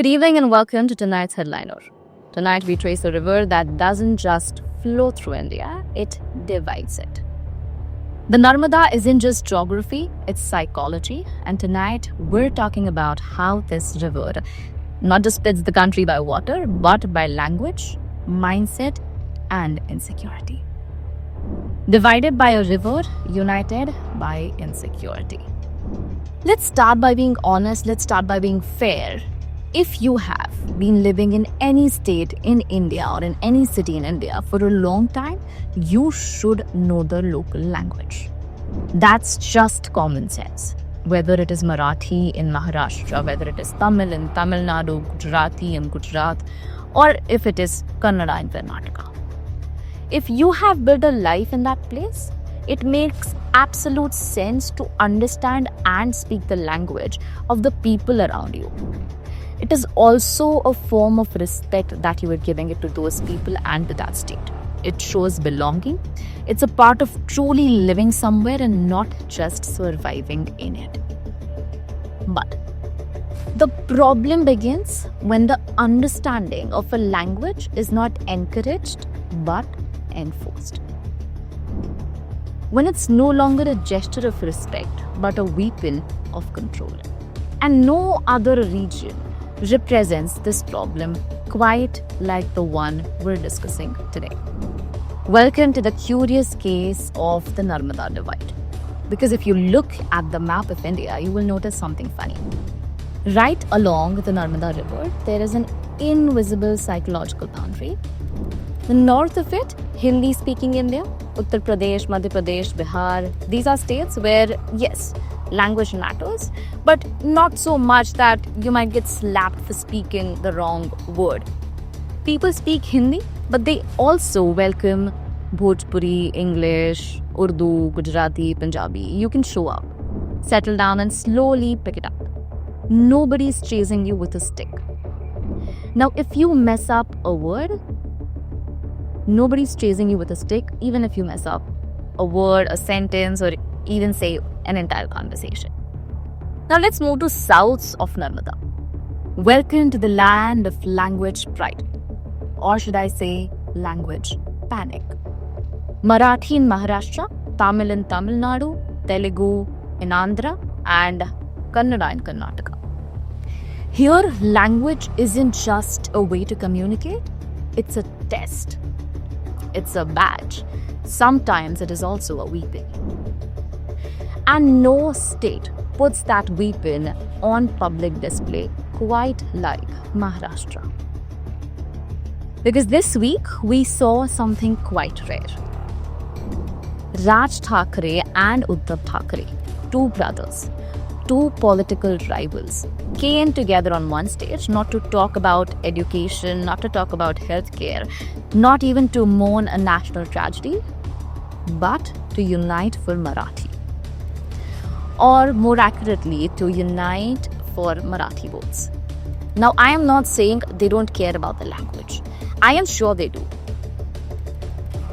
Good evening and welcome to tonight's headliner. Tonight we trace a river that doesn't just flow through India, it divides it. The Narmada isn't just geography, it's psychology. And tonight we're talking about how this river not just splits the country by water, but by language, mindset, and insecurity. Divided by a river, united by insecurity. Let's start by being honest, let's start by being fair. If you have been living in any state in India or in any city in India for a long time, you should know the local language. That's just common sense. Whether it is Marathi in Maharashtra, whether it is Tamil in Tamil Nadu, Gujarati in Gujarat, or if it is Kannada in Karnataka. If you have built a life in that place, it makes absolute sense to understand and speak the language of the people around you. It is also a form of respect that you are giving it to those people and to that state. It shows belonging. It's a part of truly living somewhere and not just surviving in it. But the problem begins when the understanding of a language is not encouraged but enforced. When it's no longer a gesture of respect but a weapon of control. And no other region represents this problem quite like the one we're discussing today. Welcome to the curious case of the Narmada Divide. Because if you look at the map of India, you will notice something funny. Right along the Narmada River, there is an invisible psychological boundary. The north of it, Hindi-speaking India, Uttar Pradesh, Madhya Pradesh, Bihar, these are states where, yes, language matters, but not so much that you might get slapped for speaking the wrong word. People speak Hindi, but they also welcome Bhojpuri, English, Urdu, Gujarati, Punjabi. You can show up, settle down and slowly pick it up. Nobody's chasing you with a stick. Now, if you mess up a word, nobody's chasing you with a stick, even if you mess up a word, a sentence, or even say an entire conversation. Now let's move to south of Narmada. Welcome to the land of language pride. Or should I say language panic. Marathi in Maharashtra, Tamil in Tamil Nadu, Telugu in Andhra, and Kannada in Karnataka. Here, language isn't just a way to communicate, it's a test. It's a badge. Sometimes it is also a weapon. And no state puts that weapon on public display quite like Maharashtra. Because this week we saw something quite rare. Raj Thackeray and Uddhav Thackeray, two brothers, two political rivals, came together on one stage not to talk about education, not to talk about healthcare, not even to mourn a national tragedy, but to unite for Marathi. Or more accurately, to unite for Marathi votes. Now, I am not saying they don't care about the language. I am sure they do.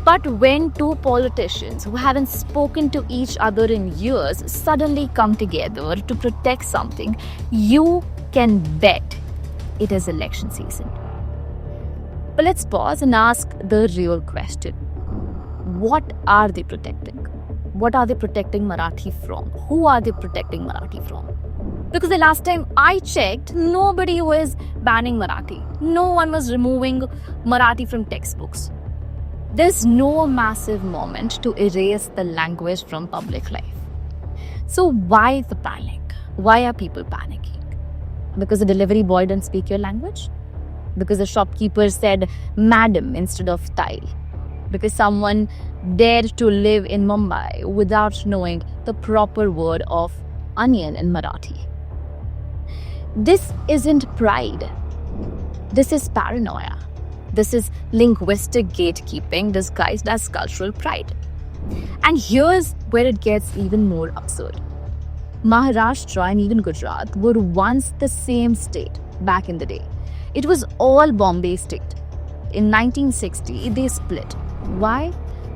But when two politicians who haven't spoken to each other in years suddenly come together to protect something, you can bet it is election season. But let's pause and ask the real question. What are they protecting? What are they protecting Marathi from? Who are they protecting Marathi from? Because the last time I checked, nobody was banning Marathi. No one was removing Marathi from textbooks. There's no massive moment to erase the language from public life. So why the panic? Why are people panicking? Because the delivery boy didn't speak your language? Because the shopkeeper said madam instead of tile? Because someone dared to live in Mumbai without knowing the proper word of onion in Marathi. This isn't pride. This is paranoia. This is linguistic gatekeeping disguised as cultural pride. And here's where it gets even more absurd. Maharashtra and even Gujarat were once the same state back in the day. It was all Bombay state. In 1960, they split. Why?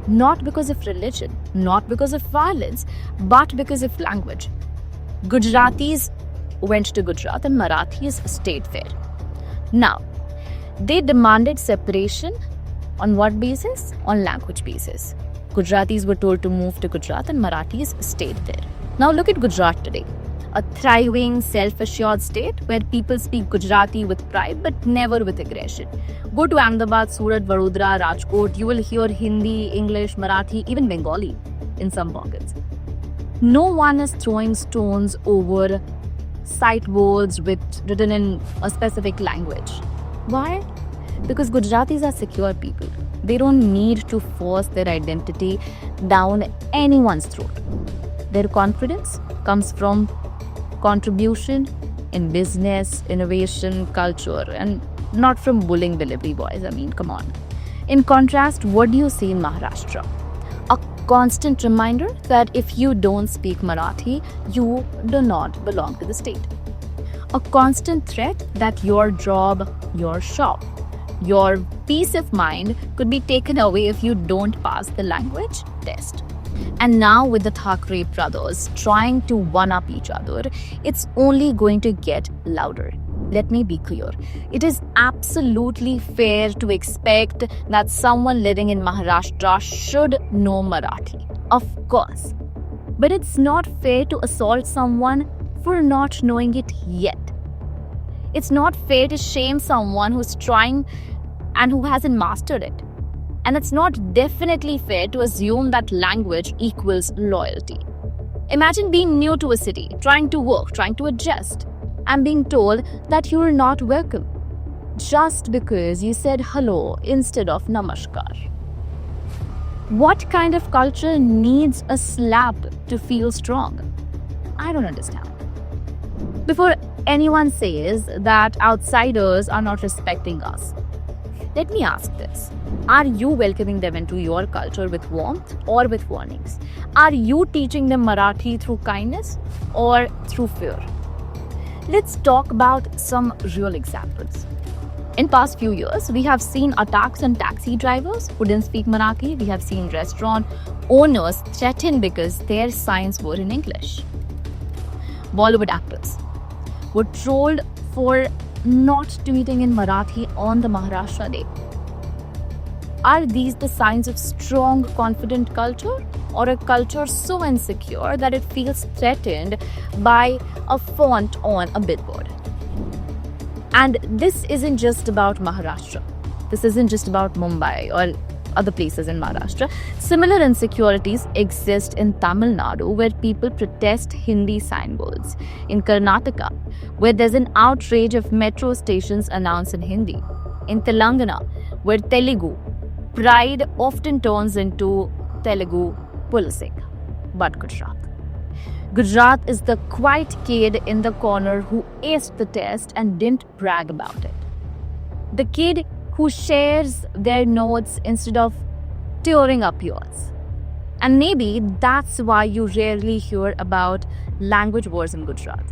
Not because of religion, not because of violence, but because of language. Gujaratis went to Gujarat and Marathis stayed there. Now, they demanded separation on what basis? On language basis. Gujaratis were told to move to Gujarat and Marathis stayed there. Now look at Gujarat today. A thriving, self-assured state where people speak Gujarati with pride but never with aggression. Go to Ahmedabad, Surat, Vadodara, Rajkot, you will hear Hindi, English, Marathi, even Bengali in some pockets. No one is throwing stones over sideboards written in a specific language. Why? Because Gujaratis are secure people. They don't need to force their identity down anyone's throat. Their confidence comes from contribution in business, innovation, culture, and not from bullying delivery boys. I mean, come on. In contrast, what do you see in Maharashtra? A constant reminder that if you don't speak Marathi, you do not belong to the state. A constant threat that your job, your shop, your peace of mind could be taken away if you don't pass the language test. And now with the Thackeray brothers trying to one-up each other, it's only going to get louder. Let me be clear. It is absolutely fair to expect that someone living in Maharashtra should know Marathi. Of course. But it's not fair to assault someone for not knowing it yet. It's not fair to shame someone who's trying and who hasn't mastered it. And it's not definitely fair to assume that language equals loyalty. Imagine being new to a city, trying to work, trying to adjust, and being told that you're not welcome just because you said hello instead of namaskar. What kind of culture needs a slap to feel strong? I don't understand. Before anyone says that outsiders are not respecting us, let me ask this. Are you welcoming them into your culture with warmth or with warnings? Are you teaching them Marathi through kindness or through fear? Let's talk about some real examples. In past few years, we have seen attacks on taxi drivers who didn't speak Marathi. We have seen restaurant owners threatened because their signs were in English. Bollywood actors were trolled for not tweeting in Marathi on the Maharashtra Day. Are these the signs of strong, confident culture, or a culture so insecure that it feels threatened by a font on a billboard? And this isn't just about Maharashtra. This isn't just about Mumbai or other places in Maharashtra. Similar insecurities exist in Tamil Nadu, where people protest Hindi signboards. In Karnataka, where there's an outrage of metro stations announced in Hindi. In Telangana, where Telugu pride often turns into Telugu policing. But Gujarat. Gujarat is the quiet kid in the corner who aced the test and didn't brag about it. The kid who shares their notes instead of tearing up yours. And maybe that's why you rarely hear about language wars in Gujarat.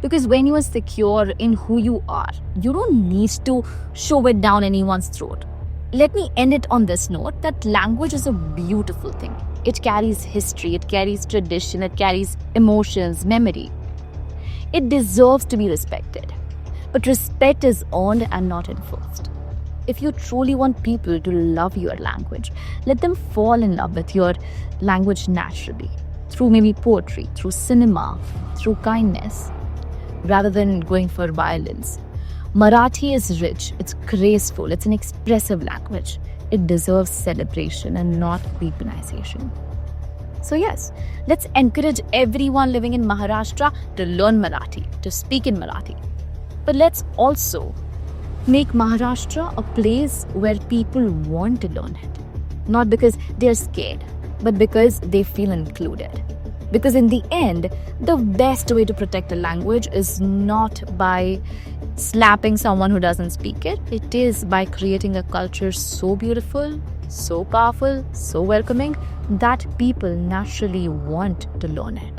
Because when you are secure in who you are, you don't need to shove it down anyone's throat. Let me end it on this note that language is a beautiful thing. It carries history, it carries tradition, it carries emotions, memory. It deserves to be respected. But respect is earned and not enforced. If you truly want people to love your language, let them fall in love with your language naturally, through maybe poetry, through cinema, through kindness, rather than going for violence. Marathi is rich, it's graceful, it's an expressive language. It deserves celebration and not weaponization. So yes, let's encourage everyone living in Maharashtra to learn Marathi, to speak in Marathi. But let's also make Maharashtra a place where people want to learn it. Not because they're scared, but because they feel included. Because in the end, the best way to protect a language is not by slapping someone who doesn't speak it. It is by creating a culture so beautiful, so powerful, so welcoming that people naturally want to learn it.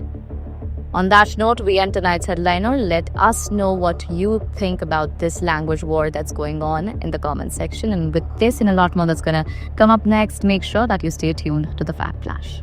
On that note, we end tonight's headliner. Let us know what you think about this language war that's going on in the comment section. And with this and a lot more that's going to come up next, make sure that you stay tuned to the Fact Flash.